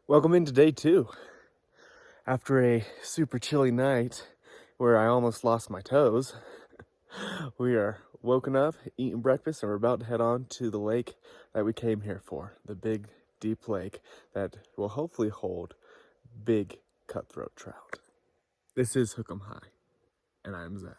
Welcome into day 2. After a super chilly night where I almost lost my toes, we are woken up, eating breakfast, and we're about to head on to the lake that we came here for. The big, deep lake that will hopefully hold big cutthroat trout. This is Hook 'em High, and I'm Zach.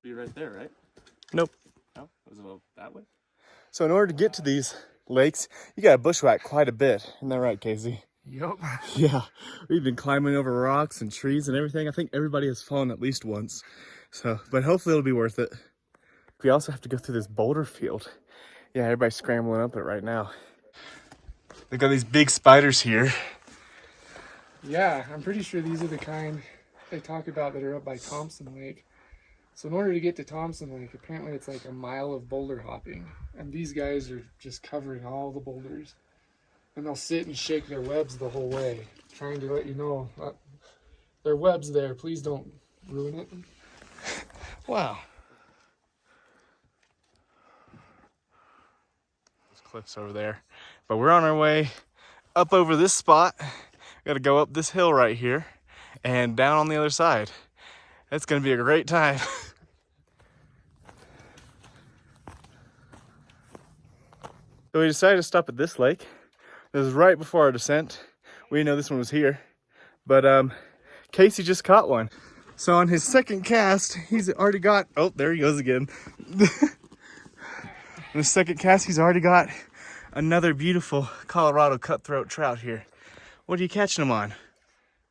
Be right there, right? Nope. No? Was it that way? So in order to get to these lakes, you gotta bushwhack quite a bit. Isn't that right, Casey? Yep. Yeah, we've been climbing over rocks and trees and everything. I think everybody has fallen at least once. So, but hopefully it'll be worth it. We also have to go through this boulder field. Yeah, everybody's scrambling up it right now. They've got these big spiders here. Yeah, I'm pretty sure these are the kind they talk about that are up by Thompson Lake. So in order to get to Thompson Lake, apparently it's like a mile of boulder hopping. And these guys are just covering all the boulders. And they'll sit and shake their webs the whole way, trying to let you know their web's there. Please don't ruin it. Wow. There's cliffs over there. But we're on our way up over this spot. We gotta go up this hill right here and down on the other side. It's gonna be a great time. So we decided to stop at this lake. This is right before our descent. We didn't know this one was here, but Casey just caught one. So on his second cast, he's already got, oh, there he goes again. On his second cast, he's already got another beautiful Colorado cutthroat trout here. What are you catching them on?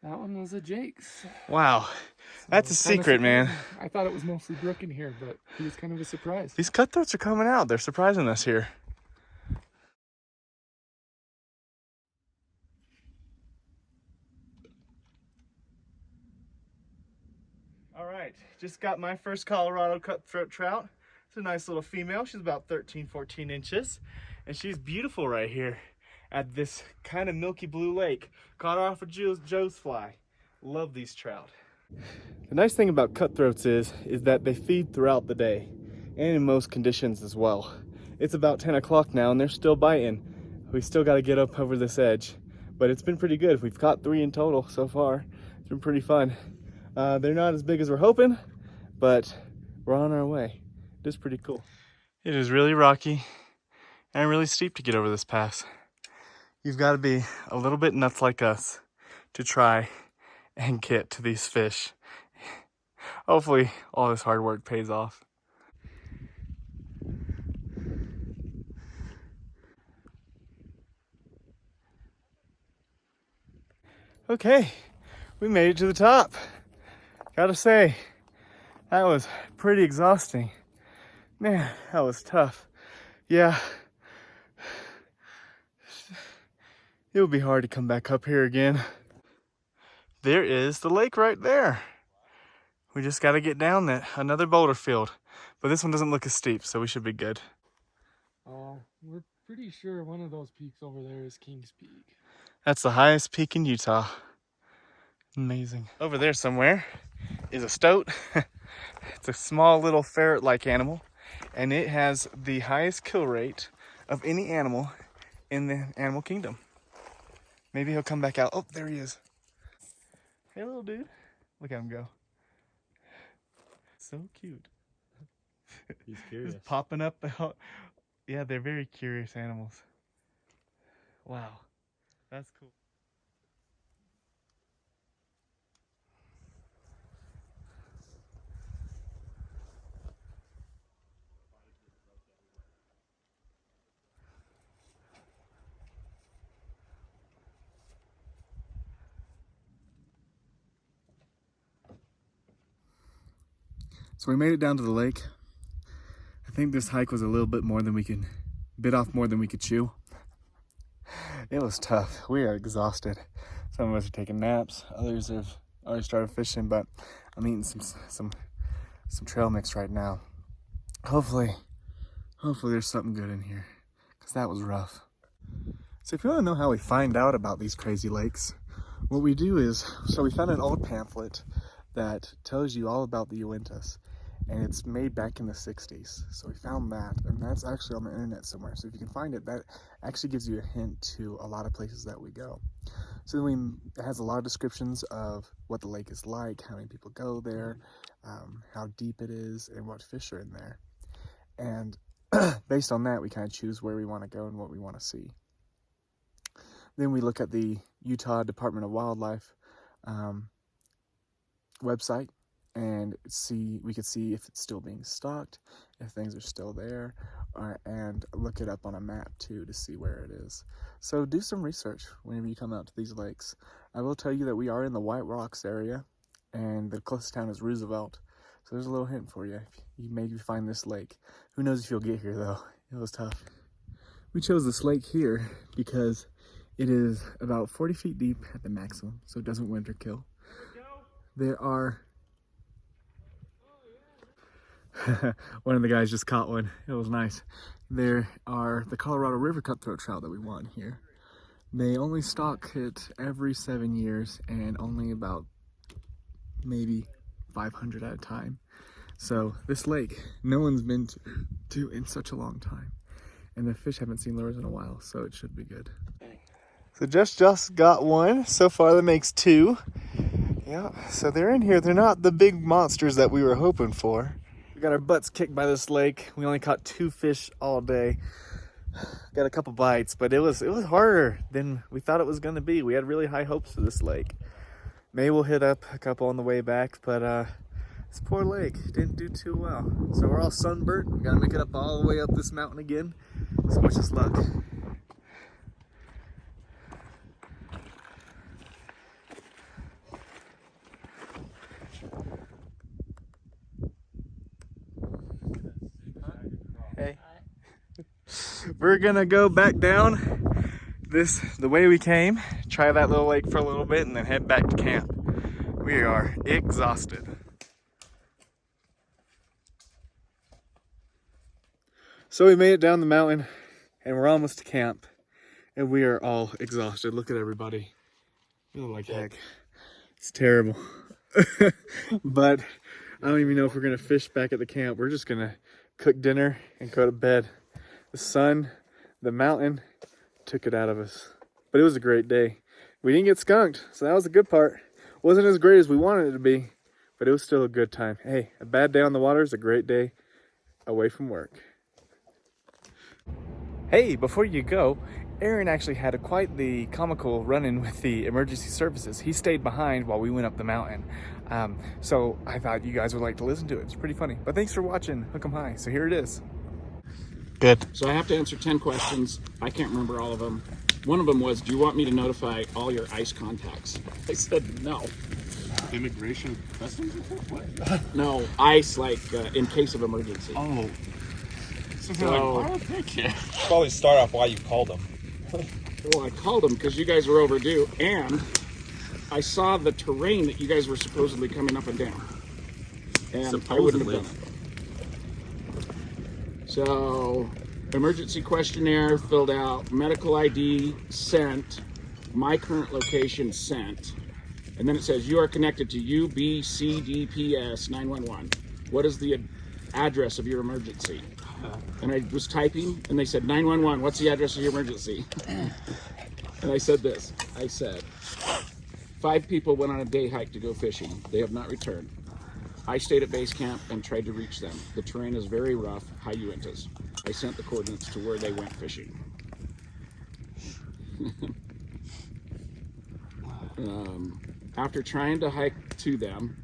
That one was a Jake's. Wow, that's a secret, man. I thought it was mostly Brook in here, but he was kind of a surprise. These cutthroats are coming out. They're surprising us here. All right, just got my first Colorado cutthroat trout. It's a nice little female. She's about 13, 14 inches. And she's beautiful right here at this kind of milky blue lake. Caught her off of Joe's fly. Love these trout. The nice thing about cutthroats is that they feed throughout the day and in most conditions as well. It's about 10 o'clock now and they're still biting. We still got to get up over this edge, but it's been pretty good. We've caught 3 in total so far. It's been pretty fun. They're not as big as we're hoping, but we're on our way. It is pretty cool. It is really rocky and really steep to get over this pass. You've got to be a little bit nuts like us to try and get to these fish. Hopefully all this hard work pays off. Okay, we made it to the top. Gotta say, that was pretty exhausting. Man, that was tough. Yeah, it would be hard to come back up here again. There is the lake right there. We just got to get down that another boulder field, but this one doesn't look as steep, so we should be good. We're pretty sure one of those peaks over there is King's Peak. That's the highest peak in Utah. Amazing. Over there somewhere is a stoat. It's a small little ferret-like animal, and it has the highest kill rate of any animal in the animal kingdom. Maybe he'll come back out. Oh, there he is. Hey, little dude. Look at him go. So cute. He's curious. Just popping up. Yeah, they're very curious animals. Wow, that's cool. So we made it down to the lake. I think this hike was a little bit more than we could, bit off more than we could chew. It was tough. We are exhausted. Some of us are taking naps. Others have already started fishing, but I'm eating some trail mix right now. Hopefully there's something good in here, because that was rough. So if you want to know how we find out about these crazy lakes, what we do is, so we found an old pamphlet that tells you all about the Uintas, and it's made back in the 60s. So we found that, and that's actually on the internet somewhere. So if you can find it, that actually gives you a hint to a lot of places that we go. So it has a lot of descriptions of what the lake is like, how many people go there, how deep it is, and what fish are in there. And based on that, we kind of choose where we want to go and what we want to see. Then we look at the Utah Department of Wildlife website and we could see if it's still being stocked, if things are still there, and look it up on a map too to see where it is. So do some research whenever you come out to these lakes. I will tell you that we are in the WhiteRocks area, and the closest town is Roosevelt. So there's a little hint for you. If you maybe find this lake. Who knows if you'll get here though. It was tough. We chose this lake here because it is about 40 feet deep at the maximum, so it doesn't winter kill. There are... one of the guys just caught one. It was nice. There are the Colorado River cutthroat trout that we want here. They only stock it every 7 years and only about maybe 500 at a time. So this lake, no one's been to in such a long time. And the fish haven't seen lures in a while, so it should be good. So just got one. So far that makes 2. Yeah, so they're in here. They're not the big monsters that we were hoping for. We got our butts kicked by this lake. We only caught 2 fish all day. Got a couple bites, but it was harder than we thought it was going to be. We had really high hopes for this lake. Maybe we'll hit up a couple on the way back, but this poor lake didn't do too well. So we're all sunburnt. We got to make it up all the way up this mountain again. So wish us luck. Hey. We're gonna go back down the way we came, try that little lake for a little bit, and then head back to camp. We are exhausted. So we made it down the mountain and we're almost to camp, and we are all exhausted. Look at everybody. We look like heck. It's terrible. But I don't even know if we're gonna fish back at the camp. We're just gonna cook dinner and go to bed. The sun, the mountain took it out of us. But it was a great day. We didn't get skunked, so that was the good part. Wasn't as great as we wanted it to be, but it was still a good time. Hey, a bad day on the water is a great day away from work. Hey, before you go, Aaron actually had quite the comical run-in with the emergency services. He stayed behind while we went up the mountain. So I thought you guys would like to listen to it. It's pretty funny. But thanks for watching Hook 'em High. So here it is. Good. So I have to answer 10 questions. I can't remember all of them. One of them was, do you want me to notify all your ICE contacts? I said no. Immigration customs? What? No, ICE, like in case of emergency. Oh. So, Thank you. Probably start off why you called them. well, I called them because you guys were overdue, and I saw the terrain that you guys were supposedly coming up and down. And I wouldn't have done it. So, emergency questionnaire filled out, medical ID sent, my current location sent, and then it says you are connected to UBCDPS 911. What is the address of your emergency? And I was typing, and they said 911. What's the address of your emergency? And I said this. I said 5 people went on a day hike to go fishing. They have not returned. I stayed at base camp and tried to reach them. The terrain is very rough, high Uintas. I sent the coordinates to where they went fishing. After trying to hike to them,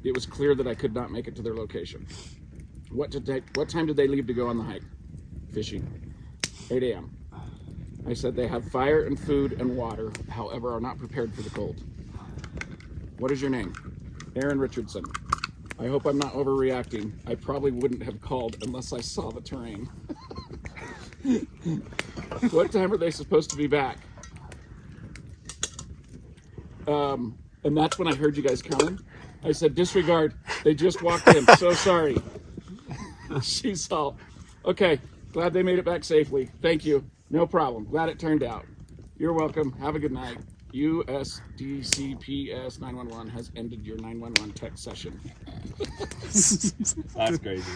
it was clear that I could not make it to their location. What time did they leave to go on the hike? Fishing. 8 a.m. I said they have fire and food and water, however, are not prepared for the cold. What is your name? Aaron Richardson. I hope I'm not overreacting. I probably wouldn't have called unless I saw the terrain. What time are they supposed to be back? And that's when I heard you guys coming. I said, disregard. They just walked in. So sorry. She's all, okay. Glad they made it back safely. Thank you. No problem. Glad it turned out. You're welcome. Have a good night. USDCPS 911 has ended your 911 text session. That's crazy.